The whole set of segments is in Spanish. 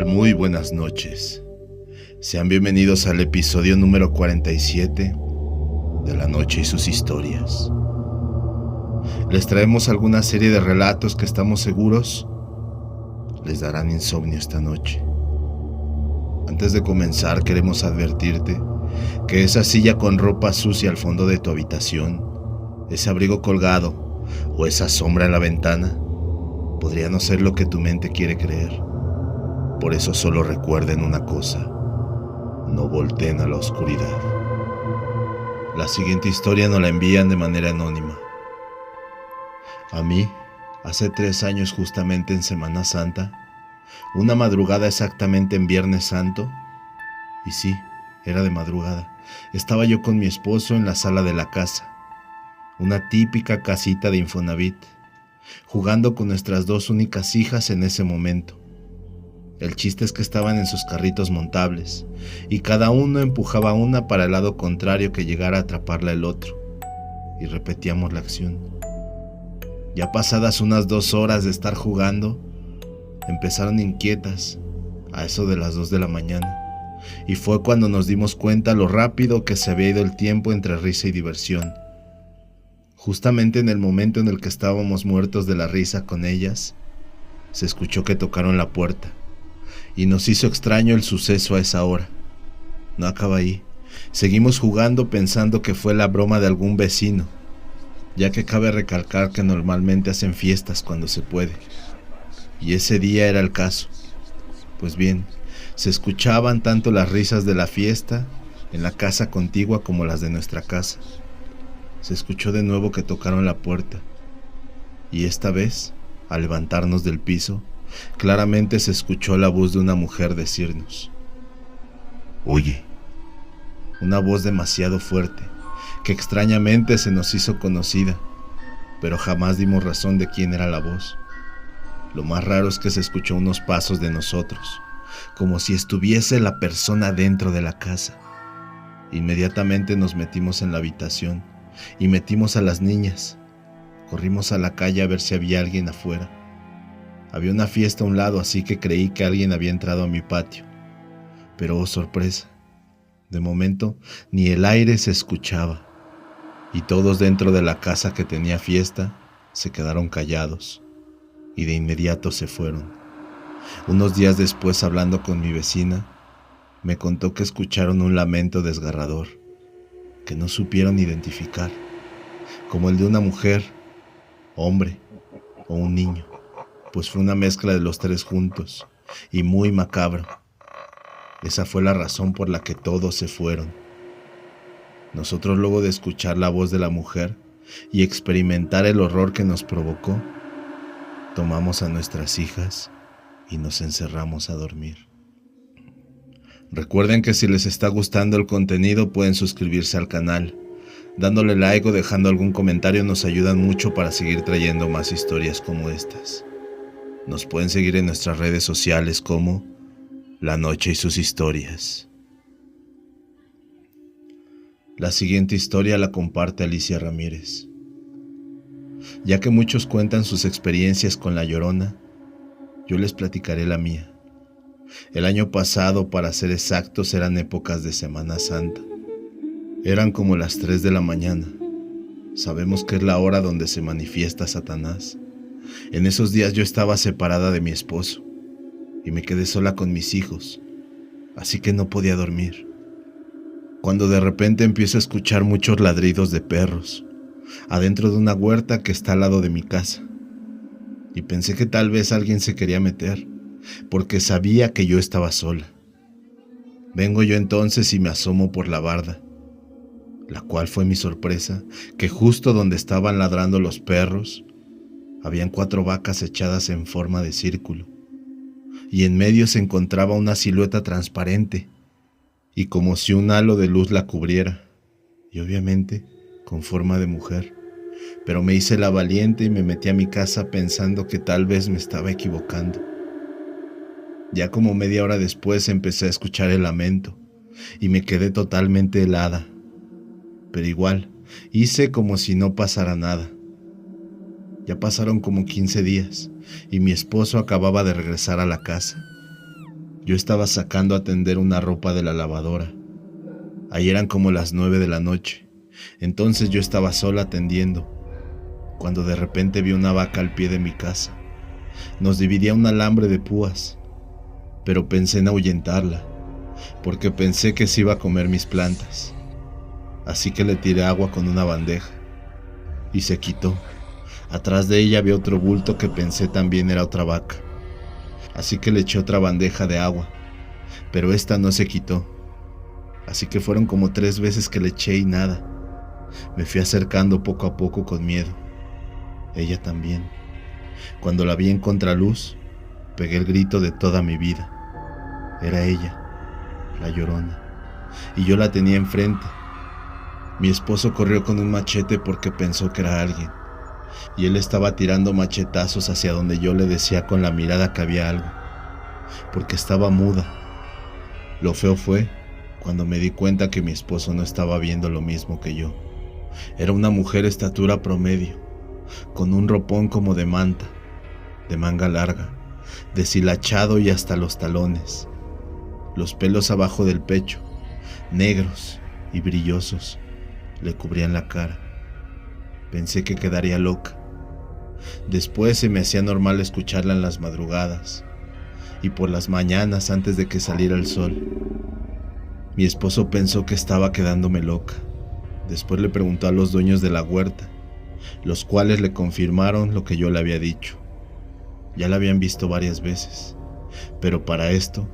Muy buenas noches. Sean bienvenidos al episodio número 47 de La Noche y sus historias. Les traemos alguna serie de relatos que estamos seguros les darán insomnio esta noche. Antes de comenzar, queremos advertirte que esa silla con ropa sucia al fondo de tu habitación, ese abrigo colgado o esa sombra en la ventana podría no ser lo que tu mente quiere creer. Por eso solo recuerden una cosa: no volteen a la oscuridad. La siguiente historia nos la envían de manera anónima. A mí, hace 3 años, justamente en Semana Santa, una madrugada exactamente en Viernes Santo, y sí, era de madrugada, estaba yo con mi esposo en la sala de la casa, una típica casita de Infonavit, jugando con nuestras 2 únicas hijas en ese momento. El chiste es que estaban en sus carritos montables, y cada uno empujaba una para el lado contrario que llegara a atraparla el otro, y repetíamos la acción. Ya pasadas unas 2 horas de estar jugando, empezaron inquietas, a eso de las 2 de la mañana, y fue cuando nos dimos cuenta lo rápido que se había ido el tiempo entre risa y diversión. Justamente en el momento en el que estábamos muertos de la risa con ellas, se escuchó que tocaron la puerta, y nos hizo extraño el suceso a esa hora. No acaba ahí, seguimos jugando pensando que fue la broma de algún vecino, ya que cabe recalcar que normalmente hacen fiestas cuando se puede, y ese día era el caso. Pues bien, se escuchaban tanto las risas de la fiesta en la casa contigua como las de nuestra casa. Se escuchó de nuevo que tocaron la puerta, y esta vez, al levantarnos del piso, claramente se escuchó la voz de una mujer decirnos: «Oye». Una voz demasiado fuerte, que extrañamente se nos hizo conocida, pero jamás dimos razón de quién era la voz. Lo más raro es que se escuchó unos pasos de nosotros, como si estuviese la persona dentro de la casa. Inmediatamente nos metimos en la habitación y metimos a las niñas. Corrimos a la calle a ver si había alguien afuera. Había una fiesta a un lado, así que creí que alguien había entrado a mi patio. Pero oh sorpresa, de momento ni el aire se escuchaba, y todos dentro de la casa que tenía fiesta se quedaron callados, y de inmediato se fueron. Unos días después, hablando con mi vecina, me contó que escucharon un lamento desgarrador, que no supieron identificar, como el de una mujer, hombre o un niño, pues fue una mezcla de los 3 juntos, y muy macabro. Esa fue la razón por la que todos se fueron. Nosotros, luego de escuchar la voz de la mujer y experimentar el horror que nos provocó, tomamos a nuestras hijas y nos encerramos a dormir. Recuerden que si les está gustando el contenido pueden suscribirse al canal. Dándole like o dejando algún comentario nos ayudan mucho para seguir trayendo más historias como estas. Nos pueden seguir en nuestras redes sociales como La Noche y sus historias. La siguiente historia la comparte Alicia Ramírez. Ya que muchos cuentan sus experiencias con La Llorona, yo les platicaré la mía. El año pasado, para ser exactos, eran épocas de Semana Santa. Eran como las 3 de la mañana. Sabemos que es la hora donde se manifiesta Satanás. En esos días yo estaba separada de mi esposo y me quedé sola con mis hijos, así que no podía dormir. Cuando de repente empiezo a escuchar muchos ladridos de perros adentro de una huerta que está al lado de mi casa, y pensé que tal vez alguien se quería meter, porque sabía que yo estaba sola. Vengo yo entonces y me asomo por la barda, la cual fue mi sorpresa, que justo donde estaban ladrando los perros, habían 4 vacas echadas en forma de círculo, y en medio se encontraba una silueta transparente, y como si un halo de luz la cubriera, y obviamente con forma de mujer. Pero me hice la valiente y me metí a mi casa pensando que tal vez me estaba equivocando. Ya como media hora después empecé a escuchar el lamento, y me quedé totalmente helada. Pero igual, hice como si no pasara nada. Ya pasaron como 15 días y mi esposo acababa de regresar a la casa. Yo estaba sacando a tender una ropa de la lavadora. Ahí eran como las 9 de la noche. Entonces yo estaba sola atendiendo, cuando de repente vi una vaca al pie de mi casa. Nos dividía un alambre de púas, pero pensé en ahuyentarla, porque pensé que se iba a comer mis plantas. Así que le tiré agua con una bandeja, y se quitó. Atrás de ella había otro bulto que pensé también era otra vaca. Así que le eché otra bandeja de agua, pero esta no se quitó. Así que fueron como 3 veces que le eché y nada. Me fui acercando poco a poco con miedo. Ella también. Cuando la vi en contraluz, pegué el grito de toda mi vida. Era ella, la Llorona, y yo la tenía enfrente. Mi esposo corrió con un machete porque pensó que era alguien, y él estaba tirando machetazos hacia donde yo le decía con la mirada que había algo, porque estaba muda. Lo feo fue cuando me di cuenta que mi esposo no estaba viendo lo mismo que yo. Era una mujer estatura promedio, con un ropón como de manta, de manga larga, deshilachado y hasta los talones. Los pelos abajo del pecho, negros y brillosos, le cubrían la cara. Pensé que quedaría loca. Después se me hacía normal escucharla en las madrugadas y por las mañanas antes de que saliera el sol. Mi esposo pensó que estaba quedándome loca. Después le preguntó a los dueños de la huerta, los cuales le confirmaron lo que yo le había dicho. Ya la habían visto varias veces, pero para esto,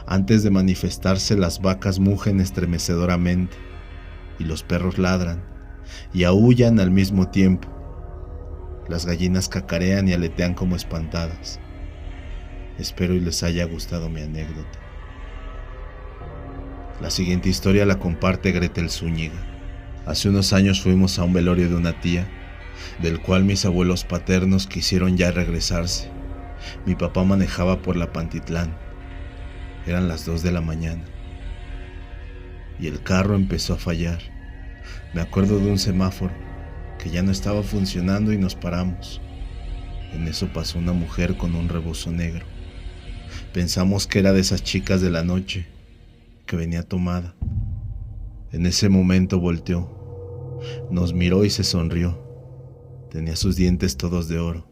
antes de manifestarse, las vacas mugen estremecedoramente y los perros ladran y aúllan al mismo tiempo. Las gallinas cacarean y aletean como espantadas. Espero y les haya gustado mi anécdota. La siguiente historia la comparte Gretel Zúñiga. Hace unos años fuimos a un velorio de una tía, del cual mis abuelos paternos quisieron ya regresarse. Mi papá manejaba por la Pantitlán. Eran las 2 de la mañana. Y el carro empezó a fallar. Me acuerdo de un semáforo que ya no estaba funcionando y nos paramos. En eso pasó una mujer con un rebozo negro. Pensamos que era de esas chicas de la noche, que venía tomada. En ese momento volteó, nos miró y se sonrió. Tenía sus dientes todos de oro.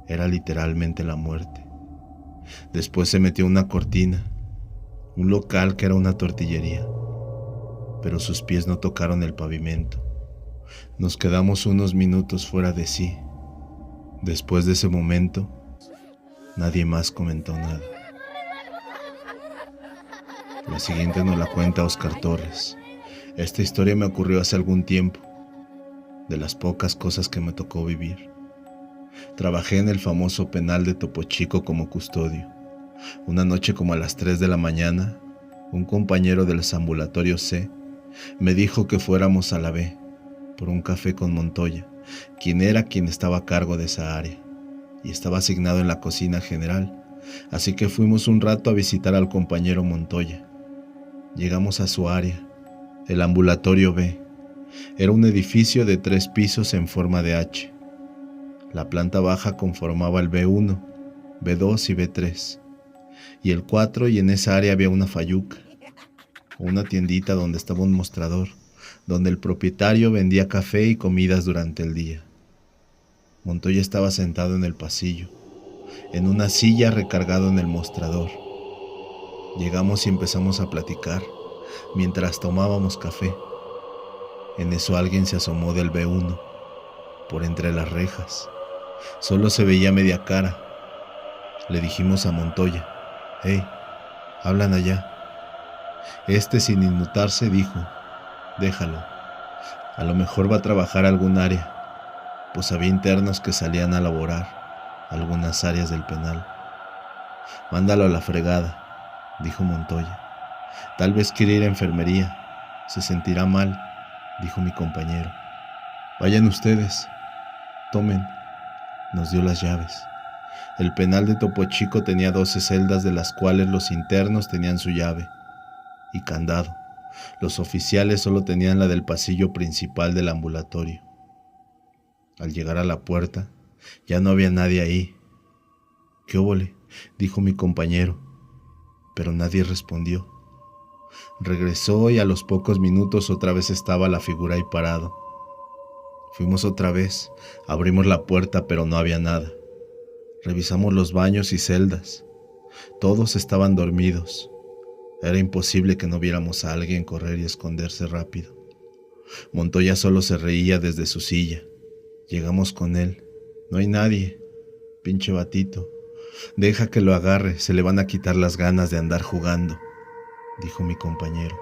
Era literalmente la muerte. Después se metió una cortina, un local que era una tortillería, pero sus pies no tocaron el pavimento. Nos quedamos unos minutos fuera de sí. Después de ese momento, nadie más comentó nada. La siguiente nos la cuenta Oscar Torres. Esta historia me ocurrió hace algún tiempo, de las pocas cosas que me tocó vivir. Trabajé en el famoso penal de Topo Chico como custodio. Una noche como a las 3 de la mañana, un compañero del ambulatorio C me dijo que fuéramos a la B por un café con Montoya, quien estaba a cargo de esa área, y estaba asignado en la cocina general, así que fuimos un rato a visitar al compañero Montoya. Llegamos a su área, el ambulatorio B. Era un edificio de 3 pisos en forma de H. La planta baja conformaba el B1, B2 y B3, y el 4, y en esa área había una fayuca, una tiendita donde estaba un mostrador, donde el propietario vendía café y comidas durante el día. Montoya estaba sentado en el pasillo, en una silla recargado en el mostrador. Llegamos y empezamos a platicar, mientras tomábamos café. En eso alguien se asomó del B1, por entre las rejas. Solo se veía media cara. Le dijimos a Montoya, «Hey, hablan allá». Este, sin inmutarse, dijo, «Déjalo, a lo mejor va a trabajar algún área», pues había internos que salían a laborar algunas áreas del penal. «Mándalo a la fregada», dijo Montoya. «Tal vez quiere ir a enfermería, se sentirá mal», dijo mi compañero. «Vayan ustedes, tomen», nos dio las llaves. El penal de Topo Chico tenía 12 celdas, de las cuales los internos tenían su llave y candado. Los oficiales solo tenían la del pasillo principal del ambulatorio. Al llegar a la puerta, ya no había nadie ahí. «¿Qué óvole?», dijo mi compañero. pero nadie respondió. Regresó y a los pocos minutos otra vez estaba la figura ahí parado. Fuimos otra vez, abrimos la puerta, pero no había nada. Revisamos los baños y celdas. Todos estaban dormidos. Era imposible que no viéramos a alguien correr y esconderse rápido. Montoya solo se reía desde su silla. Llegamos con él. No hay nadie. Pinche batito. Deja que lo agarre, se le van a quitar las ganas de andar jugando, dijo mi compañero.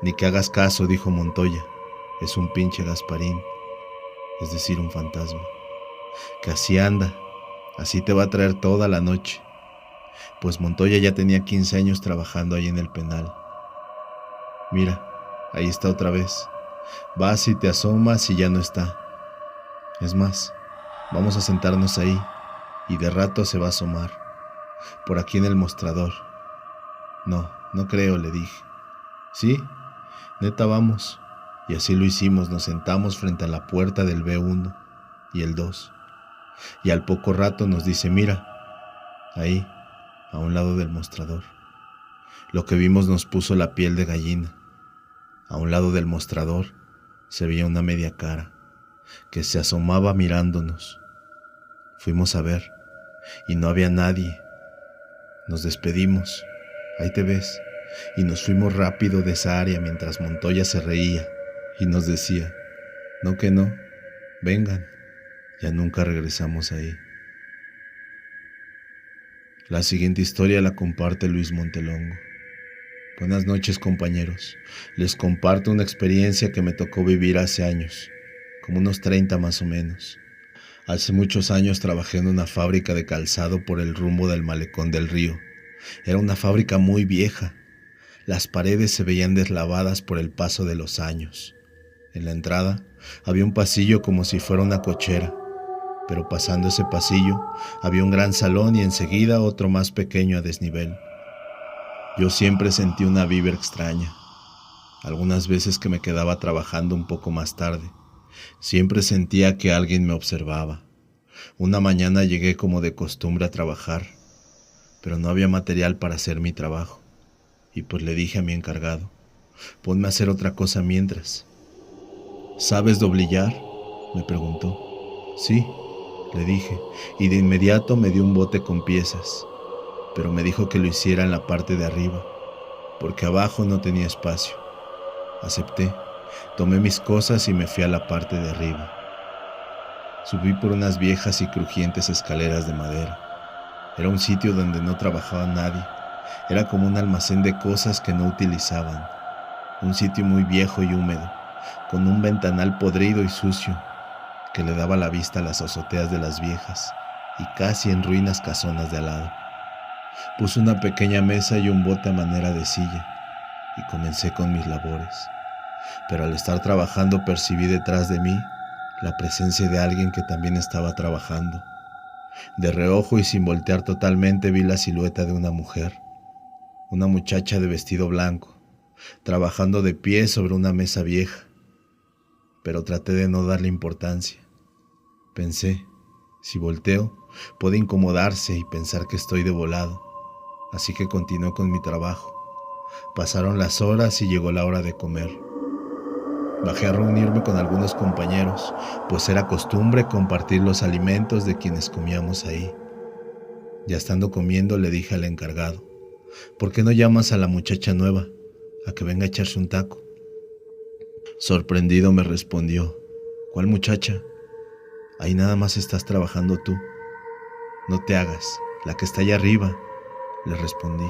Ni que hagas caso, dijo Montoya. Es un pinche Gasparín, es decir, un fantasma. Que así anda, así te va a traer toda la noche. Pues Montoya ya tenía 15 años trabajando ahí en el penal. Mira, ahí está otra vez. Vas y te asomas y ya no está. Es más, vamos a sentarnos ahí y de rato se va a asomar. Por aquí en el mostrador. No, no creo, le dije. Sí, neta, vamos. Y así lo hicimos, nos sentamos frente a la puerta del B1 y el 2. Y al poco rato nos dice, mira, ahí, a un lado del mostrador. Lo que vimos nos puso la piel de gallina. A un lado del mostrador se veía una media cara que se asomaba mirándonos. Fuimos a ver y no había nadie. Nos despedimos, ahí te ves, y nos fuimos rápido de esa área mientras Montoya se reía y nos decía, no que no, vengan. Ya nunca regresamos ahí. La siguiente historia la comparte Luis Montelongo. Buenas noches, compañeros. Les comparto una experiencia que me tocó vivir hace años, como unos 30 más o menos. Hace muchos años trabajé en una fábrica de calzado por el rumbo del Malecón del Río. Era una fábrica muy vieja. Las paredes se veían deslavadas por el paso de los años. En la entrada había un pasillo como si fuera una cochera, pero pasando ese pasillo había un gran salón y enseguida otro más pequeño a desnivel. Yo siempre sentí una vibra extraña. Algunas veces que me quedaba trabajando un poco más tarde, siempre sentía que alguien me observaba. Una mañana llegué como de costumbre a trabajar, pero no había material para hacer mi trabajo. Y pues le dije a mi encargado, ponme a hacer otra cosa mientras. ¿Sabes doblillar?, me preguntó. Sí, le dije, y de inmediato me dio un bote con piezas, pero me dijo que lo hiciera en la parte de arriba, porque abajo no tenía espacio. Acepté, tomé mis cosas y me fui a la parte de arriba. Subí por unas viejas y crujientes escaleras de madera. Era un sitio donde no trabajaba nadie. Era como un almacén de cosas que no utilizaban. Un sitio muy viejo y húmedo, con un ventanal podrido y sucio, que le daba la vista a las azoteas de las viejas y casi en ruinas casonas de al lado. Puse una pequeña mesa y un bote a manera de silla y comencé con mis labores. Pero al estar trabajando percibí detrás de mí la presencia de alguien que también estaba trabajando. De reojo y sin voltear totalmente vi la silueta de una mujer, una muchacha de vestido blanco, trabajando de pie sobre una mesa vieja. Pero traté de no darle importancia. Pensé, si volteo, puede incomodarse y pensar que estoy de volado. Así que continué con mi trabajo. Pasaron las horas y llegó la hora de comer. Bajé a reunirme con algunos compañeros, pues era costumbre compartir los alimentos de quienes comíamos ahí. Ya estando comiendo le dije al encargado, ¿por qué no llamas a la muchacha nueva a que venga a echarse un taco? Sorprendido me respondió, ¿cuál muchacha? Ahí nada más estás trabajando tú. No te hagas, la que está allá arriba, le respondí.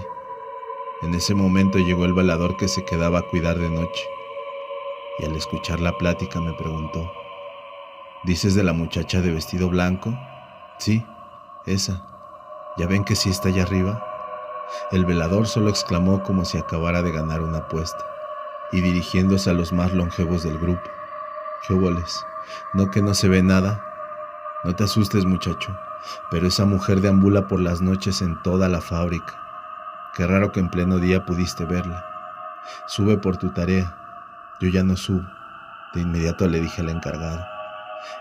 En ese momento llegó el velador que se quedaba a cuidar de noche, y al escuchar la plática me preguntó, ¿dices de la muchacha de vestido blanco? Sí, esa. ¿Ya ven que sí está allá arriba? El velador solo exclamó como si acabara de ganar una apuesta, y dirigiéndose a los más longevos del grupo, ¿qué óboles? ¿No que no se ve nada? No te asustes, muchacho, pero esa mujer deambula por las noches en toda la fábrica. Qué raro que en pleno día pudiste verla. Sube por tu tarea. Yo ya no subo. De inmediato le dije al encargado.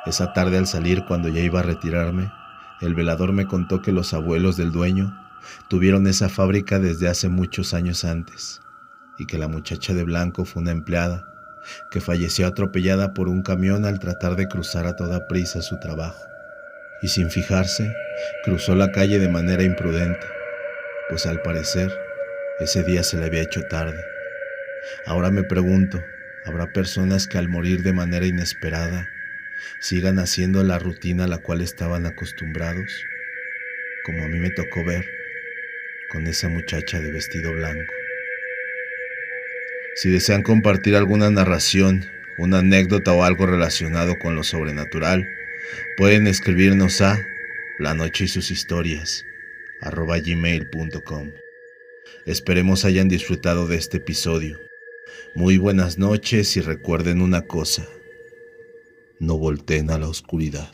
Esa tarde al salir, cuando ya iba a retirarme, el velador me contó que los abuelos del dueño tuvieron esa fábrica desde hace muchos años antes, y que la muchacha de blanco fue una empleada que falleció atropellada por un camión al tratar de cruzar a toda prisa su trabajo, y sin fijarse, cruzó la calle de manera imprudente, pues al parecer, ese día se le había hecho tarde. Ahora me pregunto, ¿habrá personas que al morir de manera inesperada sigan haciendo la rutina a la cual estaban acostumbrados, como a mí me tocó ver con esa muchacha de vestido blanco? Si desean compartir alguna narración, una anécdota o algo relacionado con lo sobrenatural, pueden escribirnos a lanocheysushistorias@gmail.com. Esperemos hayan disfrutado de este episodio. Muy buenas noches y recuerden una cosa: no volteen a la oscuridad.